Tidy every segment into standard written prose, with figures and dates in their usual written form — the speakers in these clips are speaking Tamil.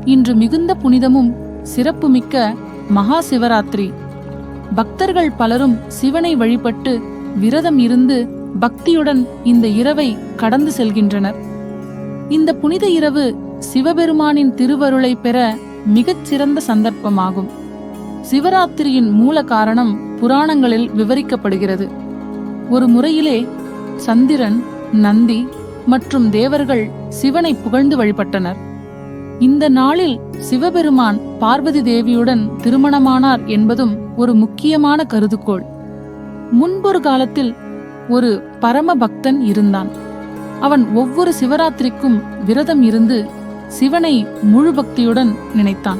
இன்று மிகுந்த புனிதமும் சிறப்புமிக்க மகா சிவராத்திரி. பக்தர்கள் பலரும் சிவனை வழிபட்டு விரதம் இருந்து பக்தியுடன் இந்த இரவை கடந்து செல்கின்றனர். இந்த புனித இரவு சிவபெருமானின் திருவருளை பெற மிகச் சிறந்த சந்தர்ப்பமாகும். சிவராத்திரியின் மூல காரணம் புராணங்களில் விவரிக்கப்படுகிறது. ஒரு முறையிலே சந்திரன், நந்தி மற்றும் தேவர்கள் சிவனை புகழ்ந்து வழிபட்டனர். இந்த நாளில் சிவபெருமான் பார்வதி தேவியுடன் திருமணமானார் என்பதும் ஒரு முக்கியமான கருதுகோள். முன்பொரு காலத்தில் ஒரு பரம பக்தன் இருந்தான். அவன் ஒவ்வொரு சிவராத்திரிக்கும் விரதம் இருந்து சிவனை முழு பக்தியுடன் நினைத்தான்.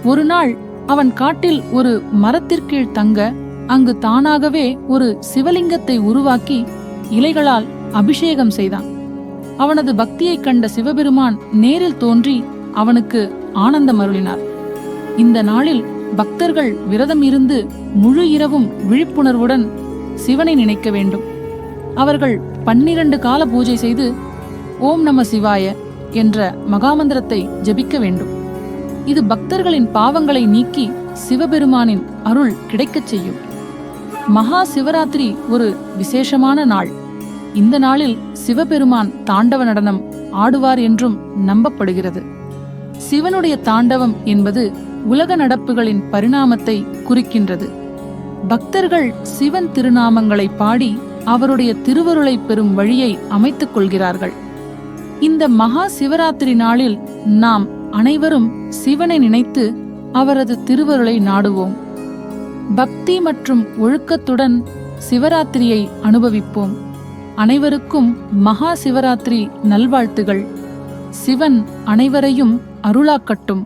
ஒரு நாள் அவன் காட்டில் ஒரு மரத்திற்கீழ் தங்க அங்கு தானாகவே ஒரு சிவலிங்கத்தை உருவாக்கி இலைகளால் அபிஷேகம் செய்தான். அவனது பக்தியைக் கண்ட சிவபெருமான் நேரில் தோன்றி அவனுக்கு ஆனந்தம் அருளினார். இந்த நாளில் பக்தர்கள் விரதம் இருந்து முழு இரவும் விழிப்புணர்வுடன் சிவனை நினைக்க வேண்டும். அவர்கள் 12 கால பூஜை செய்து ஓம் நம சிவாய என்ற மகாமந்திரத்தை ஜபிக்க வேண்டும். இது பக்தர்களின் பாவங்களை நீக்கி சிவபெருமானின் அருள் கிடைக்கச் செய்யும். மகா சிவராத்திரி ஒரு விசேஷமான நாள். இந்த நாளில் சிவபெருமான் தாண்டவ நடனம் ஆடுவார் என்றும் நம்பப்படுகிறது. சிவனுடைய தாண்டவம் என்பது உலக நடப்புகளின் பரிணாமத்தை குறிக்கின்றது. பக்தர்கள் சிவன் திருநாமங்களை பாடி அவருடைய திருவருளை பெறும் வழியை அமைத்துக் கொள்கிறார்கள். இந்த மகா சிவராத்திரி நாளில் நாம் அனைவரும் சிவனை நினைத்து அவரது திருவருளை நாடுவோம். பக்தி மற்றும் ஒழுக்கத்துடன் சிவராத்திரியை அனுபவிப்போம். அனைவருக்கும் மகா சிவராத்திரி நல்வாழ்த்துகள். சிவன் அனைவரையும் அருளாக்கட்டும்.